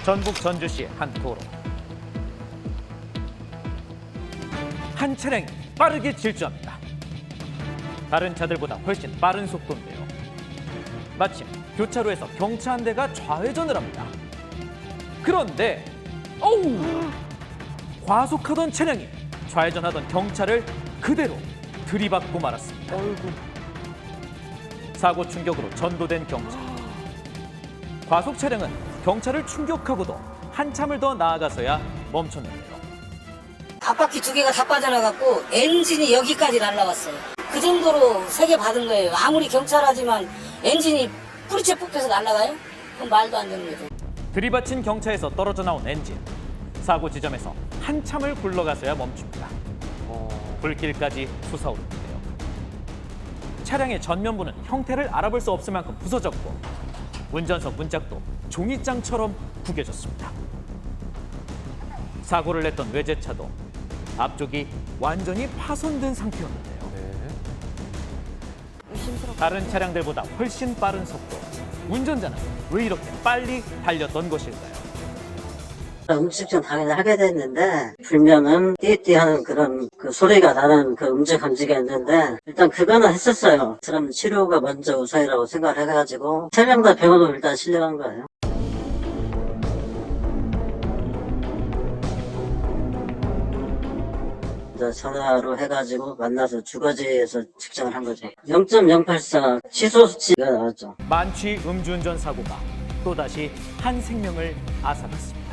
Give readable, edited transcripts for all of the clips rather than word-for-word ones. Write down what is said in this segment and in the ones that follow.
전북 전주시의 한 도로. 한 차량이 빠르게 질주합니다. 다른 차들보다 훨씬 빠른 속도인데요. 마침 교차로에서 경차 한 대가 좌회전을 합니다. 그런데 과속하던 차량이 좌회전하던 경차를 그대로 들이받고 말았습니다. 사고 충격으로 전도된 경차. 과속 차량은 경차를 충격하고도 한참을 더 나아가서야 멈췄는데요. 앞바퀴 두 개가 다 빠져나갔고 엔진이 여기까지 날라왔어요. 그 정도로 세게 받은 거예요. 아무리 경찰하지만 엔진이 뿌리채 뽑혀서 날아가요? 그건 말도 안 되는 거죠. 들이받친 경차에서 떨어져 나온 엔진. 사고 지점에서 한참을 굴러가서야 멈춥니다. 불길까지 솟아오르는데요. 차량의 전면부는 형태를 알아볼 수 없을 만큼 부서졌고 운전석 문짝도 종이장처럼 구겨졌습니다. 사고를 냈던 외제차도 앞쪽이 완전히 파손된 상태였는데요. 다른 차량들보다 훨씬 빠른 속도. 운전자는 왜 이렇게 빨리 달렸던 것일까요? 음식 당연히 하게 됐는데 불면은 띠띠하는 그런 그 소리가 나는 그 음주 감지가 있는데 일단 그거는 했었어요. 그럼 치료가 먼저 우선이라고 생각을 해가지고 3명 다 병원으로 일단 실려간 거예요. 이제 전화로 해가지고 만나서 주거지에서 측정을 한 거죠. 0.084 취소 수치가 나왔죠. 만취 음주운전 사고가 또다시 한 생명을 앗아갔습니다.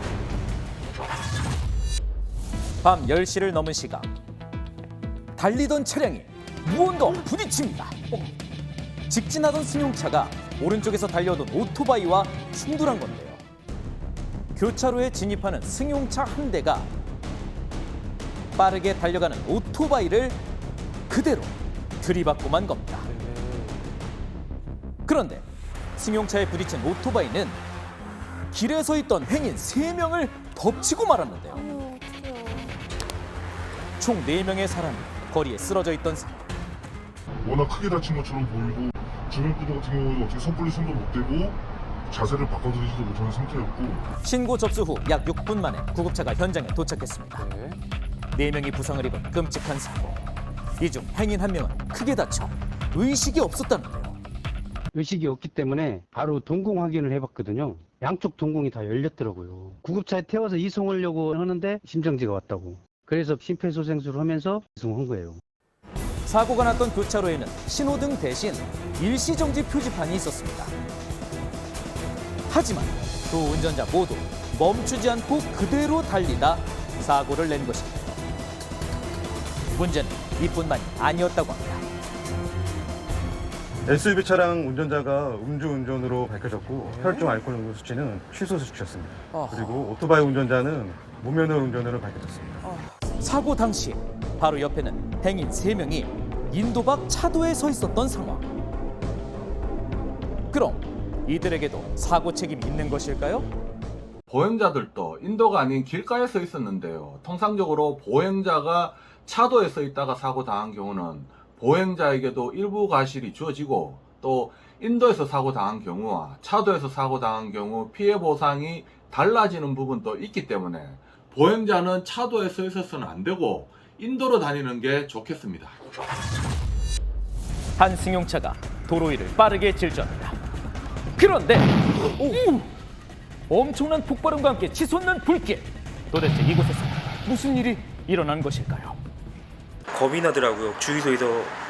밤 10시를 넘은 시각. 달리던 차량이 무언가 부딪힙니다. 직진하던 승용차가 오른쪽에서 달려오던 오토바이와 충돌한 건데요. 교차로에 진입하는 승용차 한 대가 빠르게 달려가는 오토바이를 그대로 들이받고만 겁니다. 그런데 승용차에 부딪힌 오토바이는 길에 서 있던 행인 3명을 덮치고 말았는데요. 총 4명의 사람이 거리에 쓰러져 있던 상황. 워낙 크게 다친 것처럼 보이고 주변 분들 같은 경우는 어떻게 섣불리 손도 못 대고 자세를 바꿔드리지도 못하는 상태였고 신고 접수 후 약 6분 만에 구급차가 현장에 도착했습니다. 4명이 부상을 입은 끔찍한 사고. 이 중 행인 1명은 크게 다쳐 의식이 없었다는데요. 의식이 없기 때문에 바로 동공 확인을 해봤거든요. 양쪽 동공이 다 열렸더라고요. 구급차에 태워서 이송하려고 하는데 심정지가 왔다고. 그래서 심폐소생술을 하면서 이송한 거예요. 사고가 났던 교차로에는 신호등 대신 일시정지 표지판이 있었습니다. 하지만 두 운전자 모두 멈추지 않고 그대로 달리다 사고를 낸 것입니다. 문제는 이뿐만이 아니었다고 합니다. SUV 차량 운전자가 음주운전으로 밝혀졌고 혈중 알코올 농도 수치는 취소 수치였습니다. 그리고 오토바이 운전자는 무면허 운전으로 밝혀졌습니다. 사고 당시 바로 옆에는 행인 3명이 인도 밖 차도에 서 있었던 상황. 그럼 이들에게도 사고 책임이 있는 것일까요? 보행자들도 인도가 아닌 길가에 서 있었는데요. 통상적으로 보행자가 차도에 서 있다가 사고 당한 경우는 보행자에게도 일부 과실이 주어지고 또 인도에서 사고 당한 경우와 차도에서 사고 당한 경우 피해 보상이 달라지는 부분도 있기 때문에 보행자는 차도에 서 있어서는 안 되고 인도로 다니는 게 좋겠습니다. 한 승용차가 도로 위를 빠르게 질주합니다. 그런데 엄청난 폭발음과 함께 치솟는 불길. 도대체 이곳에서 무슨 일이 일어난 것일까요? 겁이 나더라고요. 주유소에서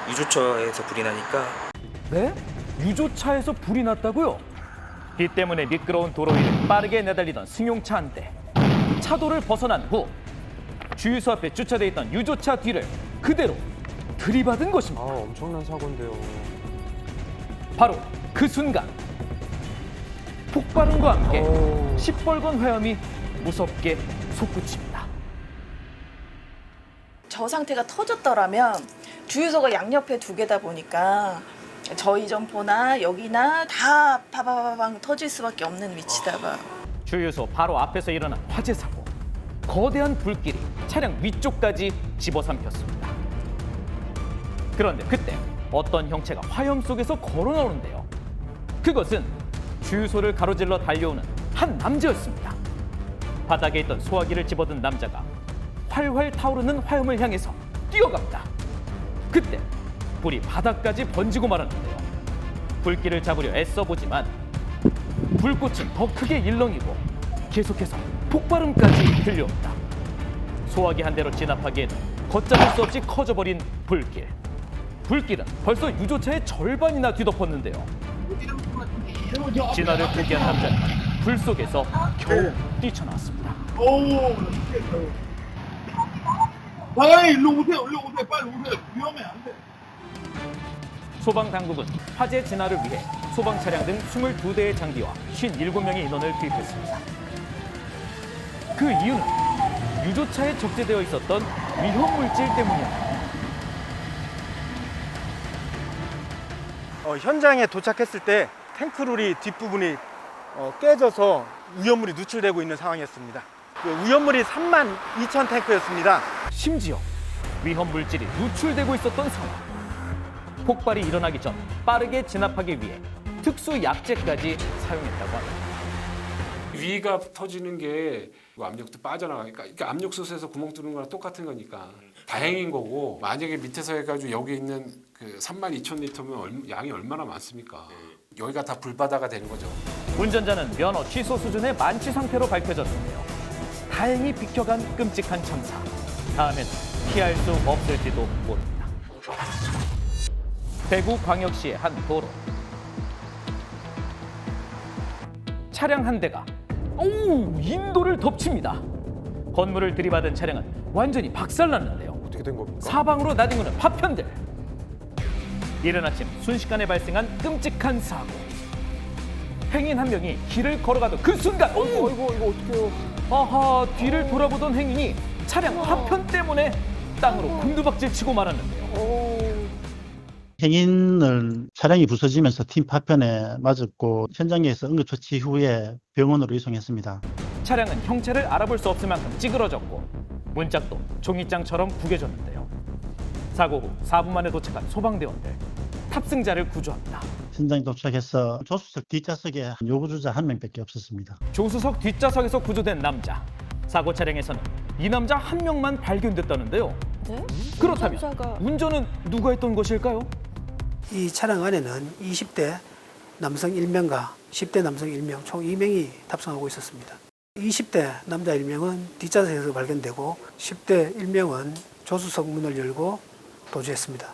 유조차에서 불이 나니까. 네? 유조차에서 불이 났다고요? 비 때문에 미끄러운 도로 위를 빠르게 내달리던 승용차 한 대. 차도를 벗어난 후 주유소 앞에 주차돼 있던 유조차 뒤를 그대로 들이받은 것입니다. 엄청난 사고인데요. 바로 그 순간 폭발음과 함께 시뻘건 화염이 무섭게 솟구칩니다. 저 상태가 터졌더라면 주유소가 양옆에 2개다 보니까 저희 점포나 여기나 다 파바바방 터질 수밖에 없는 위치다 봐. 주유소 바로 앞에서 일어난 화재 사고. 거대한 불길이 차량 위쪽까지 집어삼켰습니다. 그런데 그때 어떤 형체가 화염 속에서 걸어 나오는데요. 그것은 주유소를 가로질러 달려오는 한 남자였습니다. 바닥에 있던 소화기를 집어든 남자가 활활 타오르는 화염을 향해서 뛰어갑니다. 그때 불이 바닥까지 번지고 말았는데요. 불길을 잡으려 애써보지만 불꽃은 더 크게 일렁이고 계속해서 폭발음까지 들려옵니다. 소화기 한 대로 진압하기에는 걷잡을 수 없이 커져버린 불길. 불길은 벌써 유조차의 절반이나 뒤덮었는데요. 진화를 포기한 남자는 불 속에서 겨우 뛰쳐나왔습니다. 빨리 일로 오세요. 빨리 오세요. 위험해, 안 돼. 소방당국은 화재 진화를 위해 소방 차량 등 22대의 장비와 57명의 인원을 투입했습니다. 그 이유는 유조차에 적재되어 있었던 위험 물질 때문이었습니다. 현장에 도착했을 때 탱크룰이 뒷부분이 깨져서 위험물이 누출되고 있는 상황이었습니다. 그 위험물이 32,000 탱크였습니다. 심지어 위험 물질이 누출되고 있었던 상황. 폭발이 일어나기 전 빠르게 진압하기 위해 특수 약재까지 사용했다고 합니다. 위가 터지는 게 압력도 빠져나가니까 그러니까 압력솥에서 구멍 뚫는 거랑 똑같은 거니까 다행인 거고, 만약에 밑에서 해가지고 여기 있는 그 32,000리터면 양이 얼마나 많습니까? 여기가 다 불바다가 되는 거죠. 운전자는 면허 취소 수준의 만취 상태로 밝혀졌는데요. 다행히 비켜간 끔찍한 참사. 다음엔 피할 수 없을지도 모릅니다. 대구광역시의 한 도로. 차량 한 대가 인도를 덮칩니다. 건물을 들이받은 차량은 완전히 박살났는데요. 어떻게 된 겁니까? 사방으로 나뒹구는 파편들. 이른 아침 순식간에 발생한 끔찍한 사고. 행인 한 명이 길을 걸어가던 그 순간 이거 어떡해요? 아하, 뒤를 돌아보던 행인이 차량 파편 때문에 땅으로 곤두박질 치고 말았는데요. 행인을 차량이 부서지면서 팀 파편에 맞았고 현장에서 응급처치 후에 병원으로 이송했습니다. 차량은 형체를 알아볼 수 없을 만큼 찌그러졌고 문짝도 종이장처럼 구겨졌는데요. 사고 후 4분 만에 도착한 소방대원들. 탑승자를 구조합니다. 현장에 도착해서 조수석 뒷좌석에 요구주자 한 명밖에 없었습니다. 조수석 뒷좌석에서 구조된 남자. 사고 차량에서는 이 남자 한 명만 발견됐다는데요. 네? 그렇다면 운전자가... 운전은 누가 했던 것일까요? 이 차량 안에는 20대 남성 1명과 10대 남성 1명, 총 2명이 탑승하고 있었습니다. 20대 남자 1명은 뒷좌석에서 발견되고 10대 1명은 조수석 문을 열고 도주했습니다.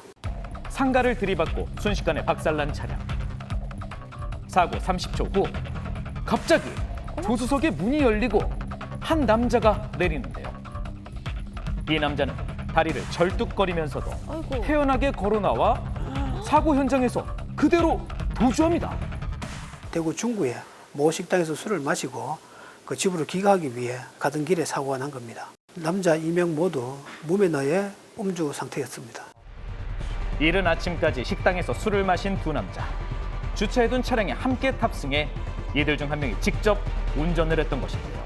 상가를 들이받고 순식간에 박살난 차량. 사고 30초 후 갑자기 조수석의 문이 열리고 한 남자가 내리는데요. 이 남자는 다리를 절뚝거리면서도 아이고. 태연하게 걸어나와 사고 현장에서 그대로 도주합니다. 대구 중구의 모 식당에서 술을 마시고 그 집으로 귀가하기 위해 가던 길에 사고가 난 겁니다. 남자 2명 모두 무면허의 음주 상태였습니다. 이른 아침까지 식당에서 술을 마신 두 남자. 주차해둔 차량에 함께 탑승해 이들 중 한 명이 직접 운전을 했던 것인데요.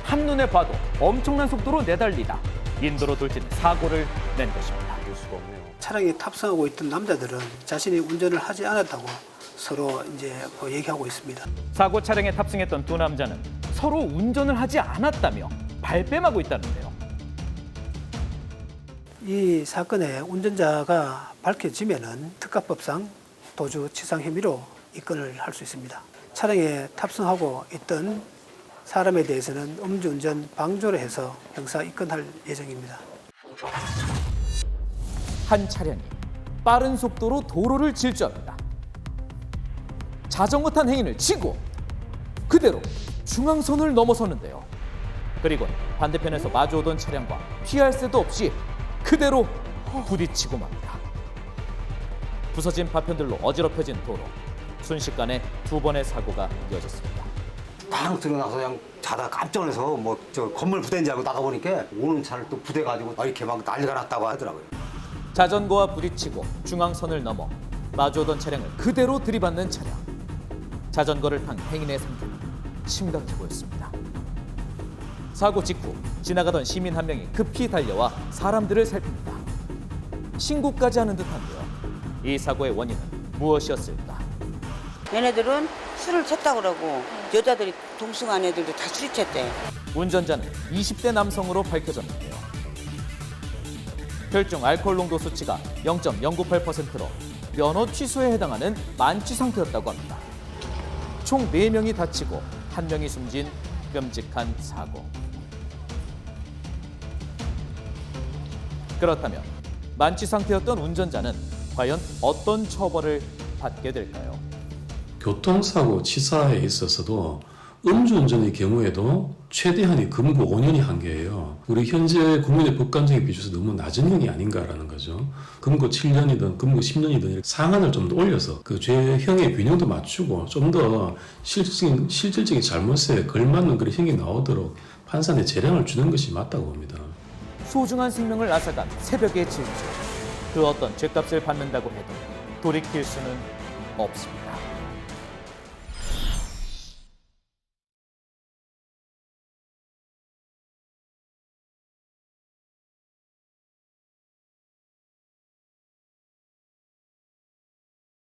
한눈에 봐도 엄청난 속도로 내달리다 인도로 돌진 사고를 낸 것입니다. 이럴 수가 없네요. 차량에 탑승하고 있던 남자들은 자신이 운전을 하지 않았다고 서로 이제 얘기하고 있습니다. 사고 차량에 탑승했던 두 남자는 서로 운전을 하지 않았다며 발뺌하고 있다는데요. 이 사건의 운전자가 밝혀지면은 특가법상 도주치상 혐의로 입건을 할 수 있습니다. 차량에 탑승하고 있던 사람에 대해서는 음주운전 방조를 해서 형사 입건할 예정입니다. 한 차량이 빠른 속도로 도로를 질주합니다. 자전거 탄 행인을 치고 그대로 중앙선을 넘어서는데요. 그리고 반대편에서 마주오던 차량과 피할 새도 없이 그대로 부딪히고 맙니다. 부서진 파편들로 어지럽혀진 도로. 순식간에 두 번의 사고가 이어졌습니다. 딱 들어나서 그냥 자다 깜짝 놀라서 뭐 저 건물 부대인 줄 알고 나가보니까 오는 차를 또 부대 가지고 이렇게 막 난리가 났다고 하더라고요. 자전거와 부딪히고 중앙선을 넘어 마주오던 차량을 그대로 들이받는 차량. 자전거를 탄 행인의 상태는 심각해 보였습니다. 사고 직후 지나가던 시민 한 명이 급히 달려와 사람들을 살핍니다. 신고까지 하는 듯한데요. 이 사고의 원인은 무엇이었을까? 얘네들은 술을 쳤다 그러고 여자들이 동승한 애들도 다 술이 쳤대. 운전자는 20대 남성으로 밝혀졌는데요. 혈중 알코올 농도 수치가 0.098%로 면허 취소에 해당하는 만취 상태였다고 합니다. 총 4명이 다치고 1명이 숨진 끔찍한 사고. 그렇다면 만취 상태였던 운전자는 과연 어떤 처벌을 받게 될까요? 교통사고 치사에 있어서도 음주운전의 경우에도 최대한이 금고 5년이 한계예요. 우리 현재 국민의 법감정에 비춰서 너무 낮은 형이 아닌가라는 거죠. 금고 7년이든 금고 10년이든 상한을 좀 더 올려서 그 죄형의 균형도 맞추고 좀 더 실질적인 잘못에 걸맞는 그런 형이 나오도록 판사한테 재량을 주는 것이 맞다고 봅니다. 소중한 생명을 앗아간 새벽의 질주. 그 어떤 죗값을 받는다고 해도 돌이킬 수는 없습니다.